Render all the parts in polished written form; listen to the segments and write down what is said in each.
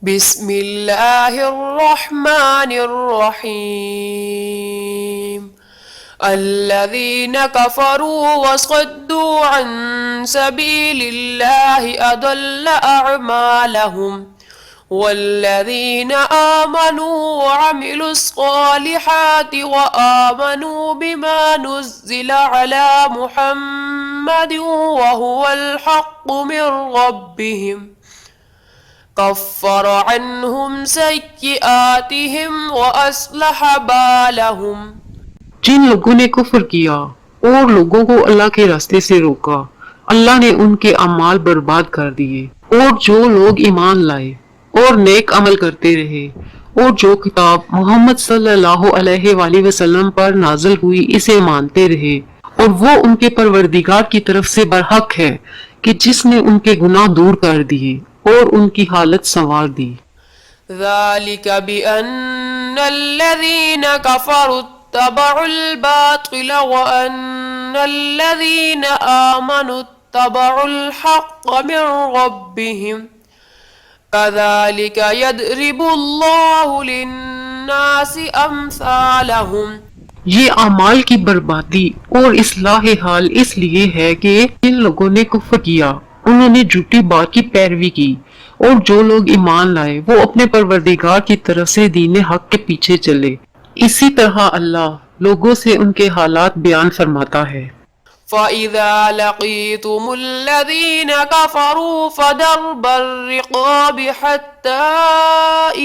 بسم اللہ الرحمن الرحیم الذین کفروا وصدوا عن سبیل اللہ اضل اعمالهم والذین آمنوا وعملوا الصالحات وآمنوا بما نزل على محمد وهو الحق من ربهم کفر عنہم سیئاتہم واصلح بالہم۔ جن لوگوں نے کفر کیا اور لوگوں کو اللہ کے راستے سے روکا، اللہ نے ان کے اعمال برباد کر دیے، اور جو لوگ ایمان لائے اور نیک عمل کرتے رہے اور جو کتاب محمد صلی اللہ علیہ وآلہ وسلم پر نازل ہوئی اسے مانتے رہے، اور وہ ان کے پروردگار کی طرف سے برحق ہے کہ جس نے ان کے گناہ دور کر دیے اور ان کی حالت سنوار دی۔ ذالک بأن الذین کفروا اتبعوا الباطل وأن الذین آمنوا اتبعوا الحق من ربهم كذلك يضرب الله للناس أمثالهم۔ یہ اعمال کی بربادی اور اصلاح حال اس لیے ہے کہ جن لوگوں نے کفر کیا انہوں نے جھوٹی بات کی پیروی کی، اور جو لوگ ایمان لائے وہ اپنے پروردگار کی طرف سے دین حق کے پیچھے چلے۔ اسی طرح اللہ لوگوں سے ان کے حالات بیان فرماتا ہے۔ فَإِذَا لَقِيتُمُ الَّذِينَ كَفَرُوا فَضَرْبَ الرِّقَابِ حَتَّى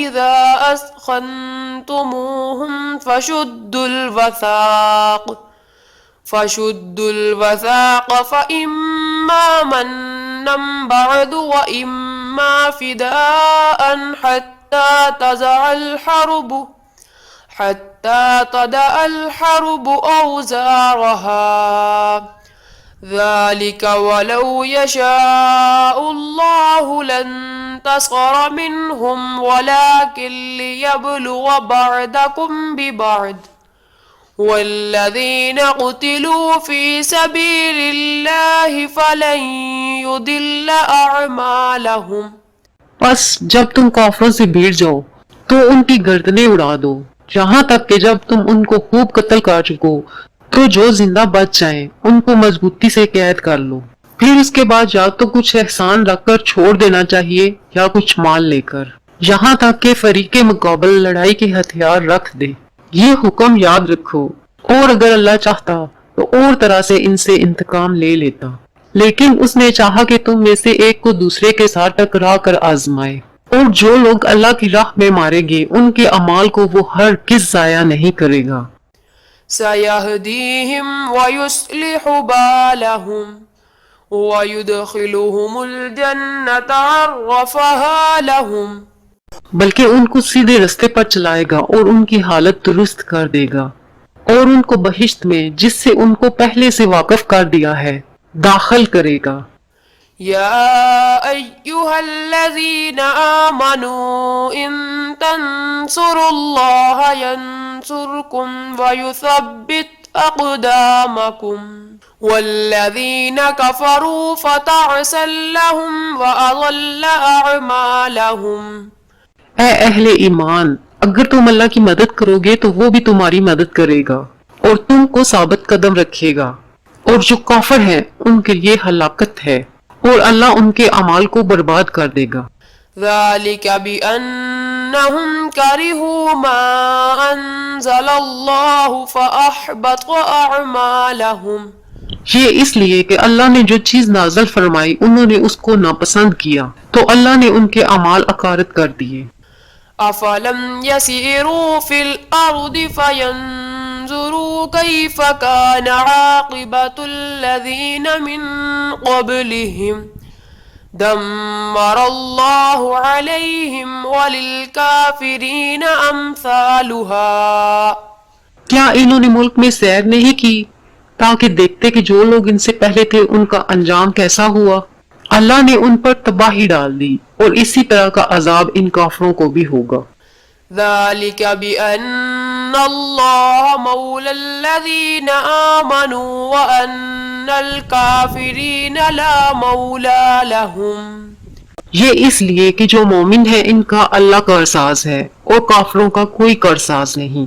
إِذَا أَثْخَنْتُمُوهُمْ فَشُدُّوا الْوَثَاقَ فَإِمَّا مَنًّا بَعْدُ وَإِمَّا فِدَاءً حَتَّى تَضَعَ الْحَرْبُ أَوْزَارَهَا ذَلِكَ وَلَوْ يَشَاءُ اللَّهُ لَانتَصَرَ مِنْهُمْ وَلَكِنْ لِيَبْلُوَ بَعْضَكُمْ بِبَعْضٍ وَالَّذِينَ قُتِلُوا فِي سَبِيلِ اللَّهِ فَلَنْ يُضِلَّ أَعْمَالَهُمْ۔ پس جب تم کافروں سے بھیڑ جاؤ تو ان کی گردنیں اڑا دو، یہاں تک کہ جب تم ان کو خوب قتل کر چکو تو جو زندہ بچ جائیں ان کو مضبوطی سے قید کر لو، پھر اس کے بعد یا تو کچھ احسان رکھ کر چھوڑ دینا چاہیے یا کچھ مال لے کر، یہاں تک کہ فریق مقابل لڑائی کے ہتھیار رکھ دے۔ یہ حکم یاد رکھو، اور اگر اللہ چاہتا تو اور طرح سے ان سے انتقام لے لیتا، لیکن اس نے چاہا کہ تم میں سے ایک کو دوسرے کے ساتھ ٹکرا کر آزمائے، اور جو لوگ اللہ کی راہ میں مارے گے ان کے اعمال کو وہ ہرگز ضائع نہیں کرے گا۔ سَيَهْدِيهِمْ وَيُصْلِحُ بَالَهُمْ وَيُدْخِلُهُمُ الْجَنَّةَ عَرَّفَهَا لَهُمْ۔ بلکہ ان کو سیدھے رستے پر چلائے گا اور ان کی حالت درست کر دے گا، اور ان کو بہشت میں جس سے ان کو پہلے سے واقف کر دیا ہے داخل کرے گا۔ یا ایہا الذین آمنوا ان تنصروا اللہ ینصرکم ویثبت اقدامکم والذین کفروا فتعسا لهم واضل اعمالهم۔ اے اہل ایمان، اگر تم اللہ کی مدد کرو گے تو وہ بھی تمہاری مدد کرے گا اور تم کو ثابت قدم رکھے گا، اور جو کافر ہیں ان کے لیے ہلاکت ہے، اور اللہ ان کے اعمال کو برباد کر دے گا۔ ذَلِكَ بِأَنَّهُمْ كَرِهُوا مَا أَنزَلَ اللَّهُ فَأَحْبَطَ أَعْمَالَهُمْ۔ یہ اس لیے کہ اللہ نے جو چیز نازل فرمائی انہوں نے اس کو ناپسند کیا تو اللہ نے ان کے اعمال اکارت کر دیے۔ أَفَلَمْ يَسِيرُوا فِي الْأَرْضِ فَيَنْظُرُوا كَيْفَ كَانَ عَاقِبَةُ الَّذِينَ مِنْ قَبْلِهِمْ دَمَّرَ اللَّهُ عَلَيْهِمْ وَلِلْكَافِرِينَ أَمْثَالُهَا۔ کیا انہوں نے ملک میں سیر نہیں کی تاکہ دیکھتے کہ جو لوگ ان سے پہلے تھے ان کا انجام کیسا ہوا؟ اللہ نے ان پر تباہی ڈال دی، اور اسی طرح کا عذاب ان کافروں کو بھی ہوگا۔ ذَلِكَ بِأَنَّ اللَّهَ مَوْلَى الَّذِينَ آمَنُوا وَأَنَّ الْكَافِرِينَ لَا مَوْلَى لَهُمْ۔ یہ اس لیے کہ جو مومن ہے ان کا اللہ کارساز ہے اور کافروں کا کوئی کارساز نہیں۔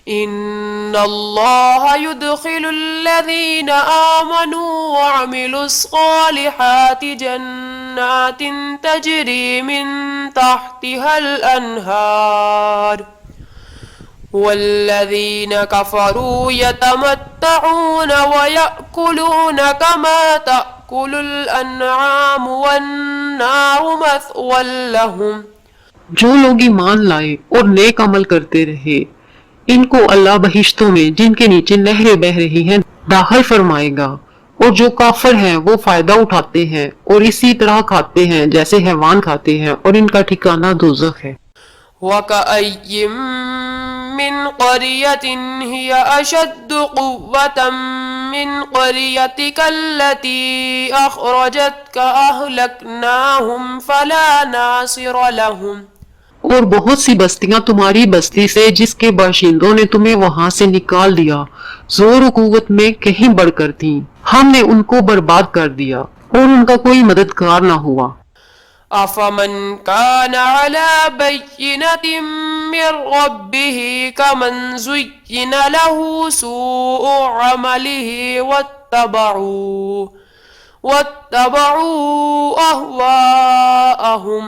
ان اللہ يدخل الذین آمنوا وعملوا الصالحات جنات تجری من تحتها الانہار والذین کفروا یتمتعون ویأکلون کما تأکل الانعام والنار مثوى لهم۔ جو لوگ ایمان لائے اور نیک عمل کرتے رہے ان کو اللہ بہشتوں میں جن کے نیچے نہریں بہ رہی ہیں داخل فرمائے گا، اور جو کافر ہیں وہ فائدہ اٹھاتے ہیں اور اسی طرح کھاتے ہیں جیسے حیوان کھاتے ہیں، اور ان کا ٹھکانہ دوزخ ہے۔ وَكَأَيٍّ مِّن قَرْيَةٍ هِيَ أَشَدُّ قُوَّةً مِّن قَرْيَتِكَ الَّتِي أَخْرَجَتْكَ أَهْلَكْنَاهُمْ فَلَا نَاصِرَ لَهُمْ۔ اور بہت سی بستیاں تمہاری بستی سے جس کے باشندوں نے تمہیں وہاں سے نکال دیا زور و قوت میں کہیں بڑھ کر تھیں، ہم نے ان کو برباد کر دیا اور ان کا کوئی مددگار نہ ہوا۔ أَفَمَنْ كَانَ عَلَى بَيِّنَةٍ مِّن رَّبِّهِ كَمَنْ زُيِّنَ لَهُ سُوءُ عَمَلِهِ وَاتَّبَعُوا أَهْوَاءَهُمْ۔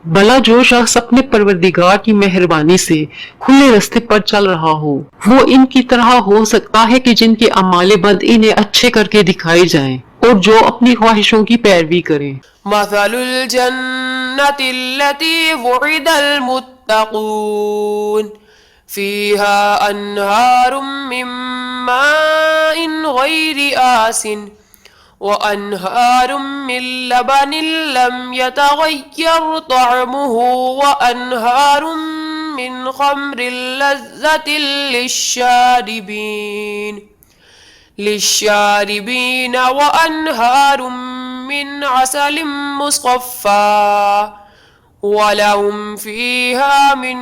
بھلا جو شخص اپنے پروردگار کی مہربانی سے کھلے راستے پر چل رہا ہو وہ ان کی طرح ہو سکتا ہے کہ جن کے اعمال بد انہیں اچھے کر کے دکھائے جائیں اور جو اپنی خواہشوں کی پیروی کریں۔ مثل الجنة التي وعد المتقون فيها أنهار من ماء غير آسن وأنهار من لبن لم يتغير طعمه وأنهار من خمر لذة للشاربين وأنهار من عسل مصفى ولهم فيها من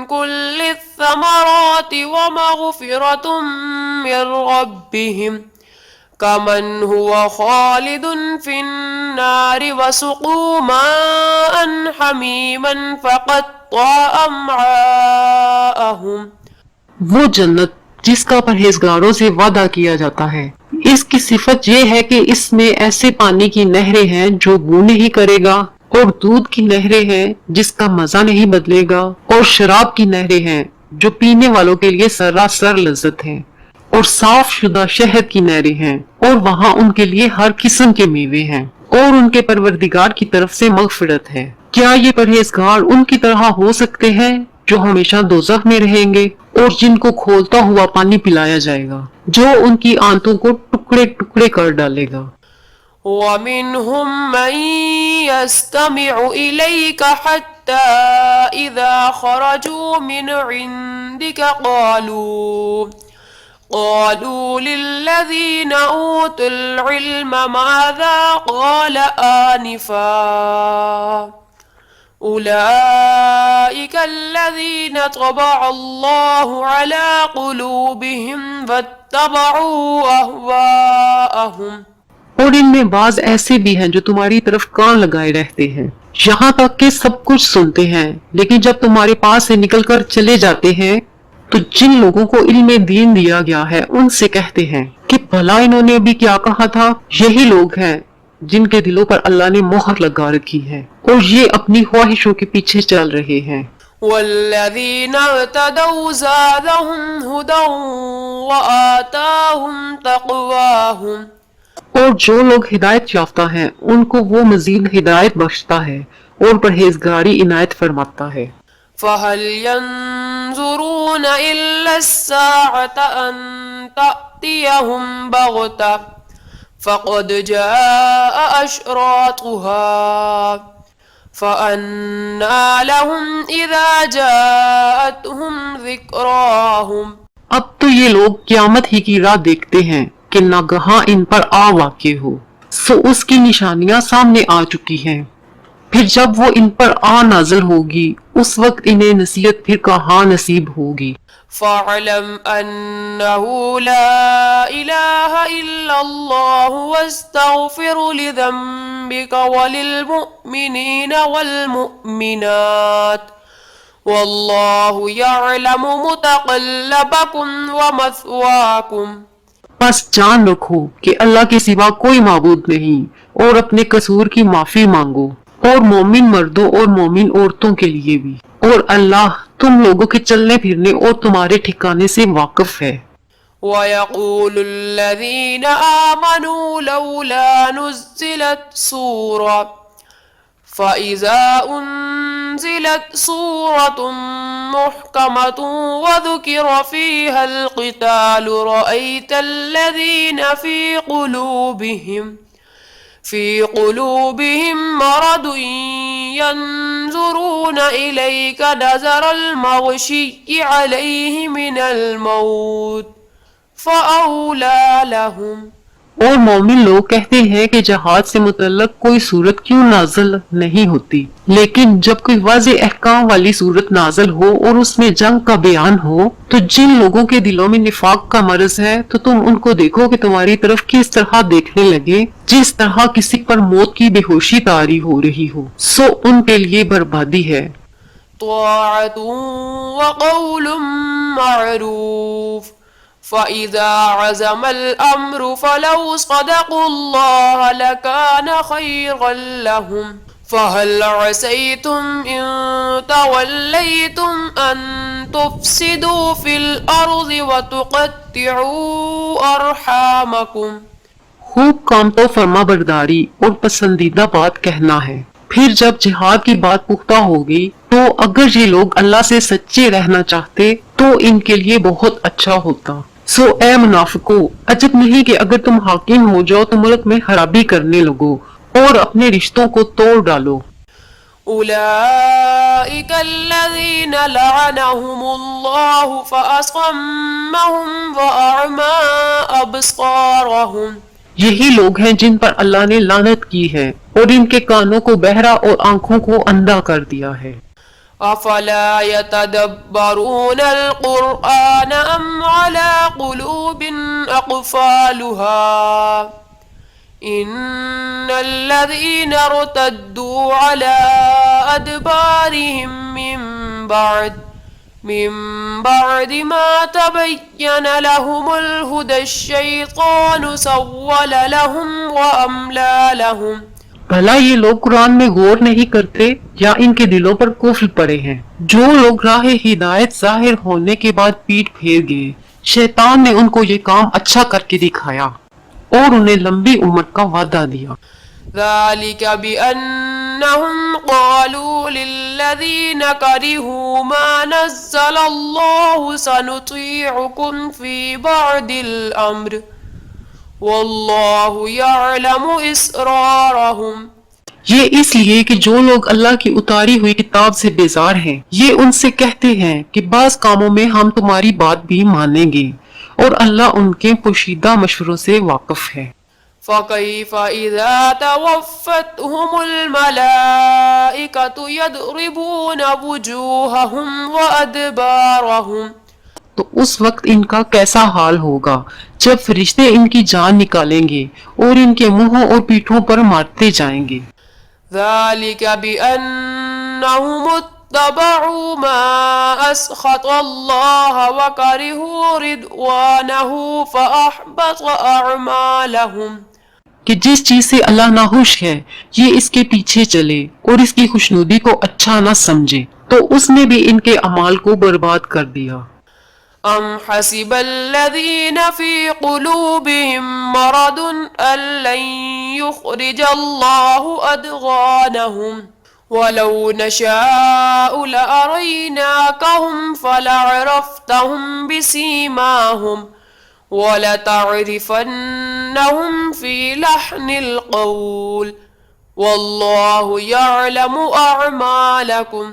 كل الثمرات ومغفرة من ربهم كمن هو خالد في النار وسقوا ماء حميما فقطع أمعاءهم۔ وہ جنت جس کا پرہیزگاروں سے وعدہ کیا جاتا ہے، اس کی صفت یہ ہے کہ اس میں ایسے پانی کی نہریں ہیں جو بو نہیں کرے گا، اور دودھ کی نہریں ہیں جس کا مزہ نہیں بدلے گا، اور شراب کی نہریں ہیں جو پینے والوں کے لیے سراسر لذت ہے، اور صاف شدہ شہد کی نہریں ہیں، اور وہاں ان کے لیے ہر قسم کے میوے ہیں، اور ان کے پروردگار کی طرف سے مغفرت ہے۔ کیا یہ پرہیزگار ان کی طرح ہو سکتے ہیں جو ہمیشہ دوزخ میں رہیں گے اور جن کو کھولتا ہوا پانی پلایا جائے گا جو ان کی آنتوں کو ٹکڑے ٹکڑے کر ڈالے گا۔ وَمِنْهُمْ مَنْ يَسْتَمِعُ إِلَيْكَ حَتَّى إِذَا خَرَجُوا مِنْ عِنْدِكَ قَالُوا لِلَّذِينَ أُوتُوا الْعِلْمَ مَاذَا قَالَ آنِفًا أولئك الذين طبع الله على قلوبهم واتبعوا أهواءهم۔ اور ان میں بعض ایسے بھی ہیں جو تمہاری طرف کان لگائے رہتے ہیں یہاں تک کہ سب کچھ سنتے ہیں، لیکن جب تمہارے پاس سے نکل کر چلے جاتے ہیں تو جن لوگوں کو علم دین دیا گیا ہے ان سے کہتے ہیں کہ بھلا انہوں نے ابھی کیا کہا تھا۔ یہی لوگ ہیں جن کے دلوں پر اللہ نے مہر لگا رکھی ہے اور یہ اپنی خواہشوں کے پیچھے چل رہے ہیں۔ والذین اهتدوا زادهم هدى وآتاهم تقواهم۔ اور جو لوگ ہدایت یافتہ ہیں ان کو وہ مزید ہدایت بخشتا ہے اور پرہیزگاری عنایت فرماتا ہے۔ فَهَلْ يَنظُرُونَ إِلَّا السَّاعَةَ أَن تَأْتِيَهُمْ بَغْتَةً فَقَدْ جَاءَ أَشْرَاطُهَا فَأَنَّى لَهُمْ إِذَا جَاءَتْهُمْ ذِكْرَاهُمْ۔ اب تو یہ لوگ قیامت ہی کی راہ دیکھتے ہیں کہ ناگہاں ان پر آ واقع ہو، سو اس کی نشانیاں سامنے آ چکی ہیں، پھر جب وہ ان پر آ نازل ہوگی اس وقت انہیں نصیحت پھر کہاں نصیب ہوگی۔ فاعلم أنه لا إله إلا الله واستغفر لذنبك وللمؤمنين والمؤمنات والله يعلم متقلبكم ومثواكم. بس جان رکھو کہ اللہ کے سوا کوئی معبود نہیں اور اپنے قصور کی معافی مانگو، اور مومن مردوں اور مومن عورتوں کے لیے بھی، اور اللہ تم لوگوں کے چلنے پھرنے اور تمہارے ٹھکانے سے واقف ہے. وَيَقُولُ الَّذِينَ آمَنُوا لَوْلَا نُزِّلَتْ سُورَةٌ فَإِذَا أُنزِلَتْ سُورَةٌ مُحْكَمَةٌ وَذُكِرَ فِيهَا الْقِتَالُ رَأَيْتَ الَّذِينَ في قلوبهم مرض ينظرون إليك نظر المغشي عليه من الموت فأولى لهم. اور مومن لوگ کہتے ہیں کہ جہاد سے متعلق کوئی صورت کیوں نازل نہیں ہوتی، لیکن جب کوئی واضح احکام والی صورت نازل ہو اور اس میں جنگ کا بیان ہو تو جن لوگوں کے دلوں میں نفاق کا مرض ہے تو تم ان کو دیکھو کہ تمہاری طرف کس طرح دیکھنے لگے جس طرح کسی پر موت کی بے ہوشی طاری ہو رہی ہو، سو ان کے لیے بربادی ہے. طاعة وقول معروف فَإِذَا عَزَمَ الْأَمْرُ فَلَوْ صَدَقُوا اللَّهَ لَكَانَ خَيْرًا لَهُمْ فَهَلْ عَسَيْتُمْ إِن تَوَلَّيْتُمْ أَن تُفْسِدُوا فِي الْأَرْضِ وَتُقَطِّعُوا أَرْحَامَكُمْ. خوب کام تو فرما برداری اور پسندیدہ بات کہنا ہے. پھر جب جہاد کی بات پختہ ہوگی تو اگر یہ لوگ اللہ سے سچے رہنا چاہتے تو ان کے لیے بہت اچھا ہوتا. سو اے منافقو، عجب نہیں کہ اگر تم حاکم ہو جاؤ تو ملک میں خرابی کرنے لگو اور اپنے رشتوں کو توڑ ڈالو. أولئك الذين لعنهم الله فأصمهم وأعمى أبصارهم. یہی لوگ ہیں جن پر اللہ نے لعنت کی ہے اور ان کے کانوں کو بہرا اور آنکھوں کو اندھا کر دیا ہے. أفلا يتدبرون القرآن أم على قلوب أقفالها إن الذين ارتدوا على أدبارهم من بعد ما تبين لهم الهدى الشيطان سول لهم وأملى لهم. بھلا یہ لوگ قرآن میں غور نہیں کرتے یا ان کے دلوں پر قفل پڑے ہیں؟ جو لوگ راہ ہدایت ظاہر ہونے کے بعد پیٹ پھیر گئے، شیطان نے ان کو یہ کام اچھا کر کے دکھایا اور انہیں لمبی عمر کا وعدہ دیا. ذلك بأنهم قالوا للذين كرهوا ما نزل الله سنطيعكم في بعض الأمر والله يعلم إسرارهم. یہ اس لیے کہ جو لوگ اللہ کی اتاری ہوئی کتاب سے بیزار ہیں یہ ان سے کہتے ہیں کہ بعض کاموں میں ہم تمہاری بات بھی مانیں گے اور اللہ ان کے پوشیدہ مشوروں سے واقف ہے. فَكَيْفَ إِذَا تَوَفَّتْهُمُ الْمَلَائِكَةُ يَضْرِبُونَ وُجُوهَهُمْ وَأَدْبَارَهُمْ. تو اس وقت ان کا کیسا حال ہوگا جب فرشتے ان کی جان نکالیں گے اور ان کے منہوں اور پیٹھوں پر مارتے جائیں گے. ذَلِكَ بِأَنَّهُمُ اتَّبَعُوا مَا أَسْخَطَ اللَّهَ وَكَرِهُوا رِضْوَانَهُ فَأَحْبَطَ أَعْمَالَهُمْ. کہ جس چیز سے اللہ ناخوش ہے یہ اس کے پیچھے چلے اور اس کی خوشنودی کو اچھا نہ سمجھے تو اس نے بھی ان کے اعمال کو برباد کر دیا. أَمْ حَسِبَ الَّذِينَ فِي قُلُوبِهِم مَّرَضٌ أَن لَّن يُخْرِجَ اللَّهُ أَضْغَانَهُمْ وَلَوْ نَشَاءُ لَأَرَيْنَاكَهُمْ فَلَعَرَفْتَهُمْ بِسِيمَاهُمْ وَلَتَعْرِفَنَّهُمْ فِي لَحْنِ الْقَوْلِ وَاللَّهُ يَعْلَمُ أَعْمَالَكُمْ.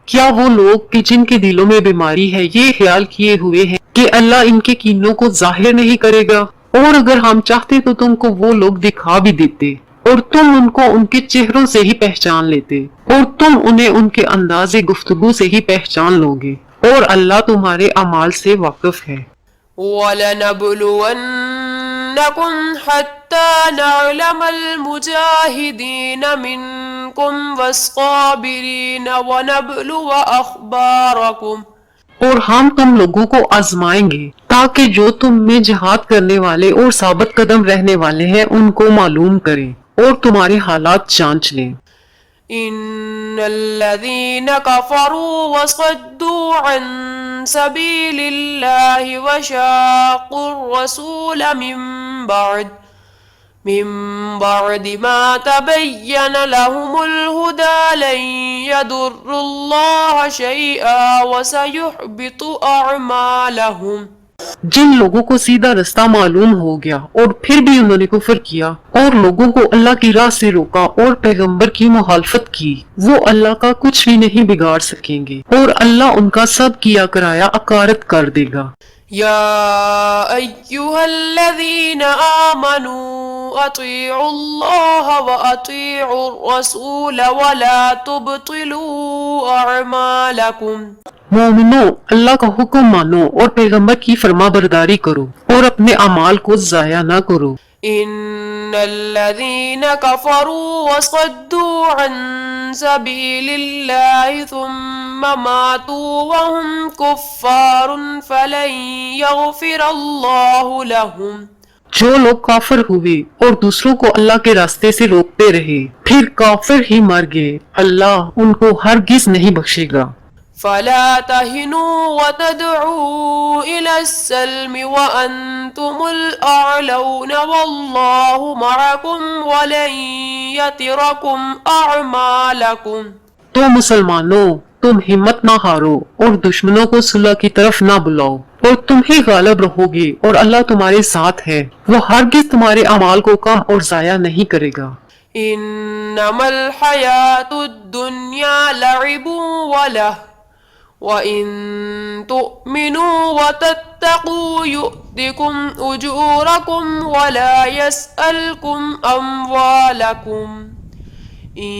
کیا وہ لوگ کہ جن کے دلوں میں بیماری ہے یہ خیال کیے ہوئے ہیں کہ اللہ ان کے کینوں کو ظاہر نہیں کرے گا، اور اگر ہم چاہتے تو تم کو وہ لوگ دکھا بھی دیتے اور تم ان کو ان کے چہروں سے ہی پہچان لیتے اور تم انہیں ان کے انداز گفتگو سے ہی پہچان لوگے اور اللہ تمہارے اعمال سے واقف ہے۔ وَلَنَبْلُوَنَّكُمْ حَتَّى نَعْلَمَ الْمُجَاهِدِينَ مِنكُمْ وَالصَّابِرِينَ وَنَبْلُوَ أَخْبَارَكُمْ۔ اور ہم تم لوگوں کو آزمائیں گے تاکہ جو تم میں جہاد کرنے والے اور ثابت قدم رہنے والے ہیں ان کو معلوم کریں اور تمہارے حالات جانچ لیں۔ إن الذين كفروا وصدوا عن سبيل الله وشاقوا الرسول من بعد ما تبين لهم الهدى لن يضروا الله شيئا وسيحبط أعمالهم۔ جن لوگوں کو سیدھا رستہ معلوم ہو گیا اور پھر بھی انہوں نے کفر کیا اور لوگوں کو اللہ کی راہ سے روکا اور پیغمبر کی مخالفت کی، وہ اللہ کا کچھ بھی نہیں بگاڑ سکیں گے اور اللہ ان کا سب کیا کرایا اکارت کر دے گا۔ یا ایہا الذین آمنوا اطیعوا اللہ واطیعوا الرسول ولا تبطلوا اعمالکم۔ مومنو، اللہ کا حکم مانو اور پیغمبر کی فرما برداری کرو اور اپنے اعمال کو ضائع نہ کرو۔ ان الذين كفروا وصدوا عن سبيل الله ثم ماتوا وهم كفار فلن يغفر الله لهم۔ جو لوگ کافر ہوئے اور دوسروں کو اللہ کے راستے سے روکتے رہے پھر کافر ہی مر گئے، اللہ ان کو ہرگز نہیں بخشے گا۔ فلا تهنوا وتدعوا إلى السلم وأنتم الأعلون والله معكم ولن يتركم أعمالكم۔ تو مسلمانوں، تم ہمت نہ ہارو اور دشمنوں کو صلح کی طرف نہ بلاؤ اور تم ہی غالب رہو گے اور اللہ تمہارے ساتھ ہے، وہ ہرگز تمہارے اعمال کو کم اور ضائع نہیں کرے گا۔ إنما الحياة الدنيا لعب وله وَإِن تُؤْمِنُوا وَتَتَّقُوا يُؤْتِكُمْ أُجُورَكُمْ وَلَا يَسْأَلْكُمْ أَمْوَالَكُمْ إِن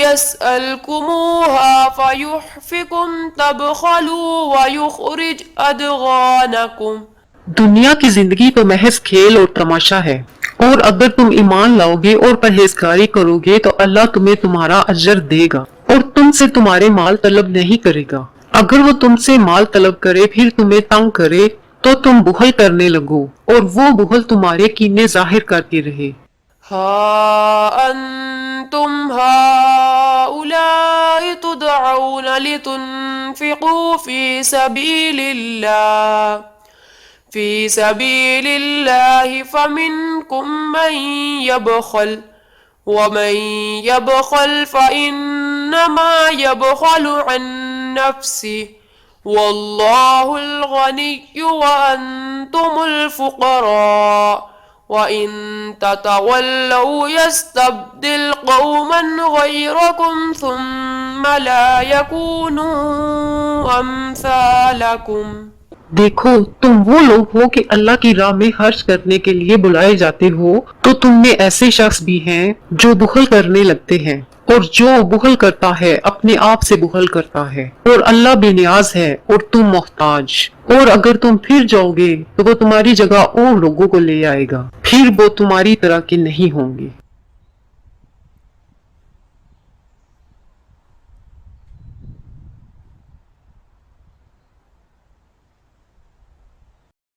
يَسْأَلْكُمُوهَا فَيُحْفِكُمْ تَبْخَلُوا وَيُخْرِجْ أَضْغَانَكُمْ۔ دنیا کی زندگی تو محض کھیل اور تماشا ہے، اور اگر تم ایمان لاؤ گے اور پرہیزگاری کرو گے تو اللہ تمہیں تمہارا اجر دے گا اور تم سے تمہارے مال طلب نہیں کرے گا۔ اگر وہ تم سے مال طلب کرے پھر تمہیں تنگ کرے تو تم بخل کرنے لگو اور وہ بخل تمہارے کینے ظاہر کرتے رہے۔ ہا انتم ہؤلاء تدعون لتنفقوا في سبيل الله فمنكم من يبخل ومن يبخل فإنما يبخل عن نفسه والله الغني وأنتم الفقراء وإن تتولوا يستبدل قوما غيركم ثم لا يكونوا أمثالكم۔ دیکھو، تم وہ لوگ ہو کہ اللہ کی راہ میں خرچ کرنے کے لیے بلائے جاتے ہو، تو تم میں ایسے شخص بھی ہیں جو بخل کرنے لگتے ہیں، اور جو بخل کرتا ہے اپنے آپ سے بخل کرتا ہے، اور اللہ بے نیاز ہے اور تم محتاج۔ اور اگر تم پھر جاؤ گے تو وہ تمہاری جگہ اور لوگوں کو لے آئے گا، پھر وہ تمہاری طرح کے نہیں ہوں گے۔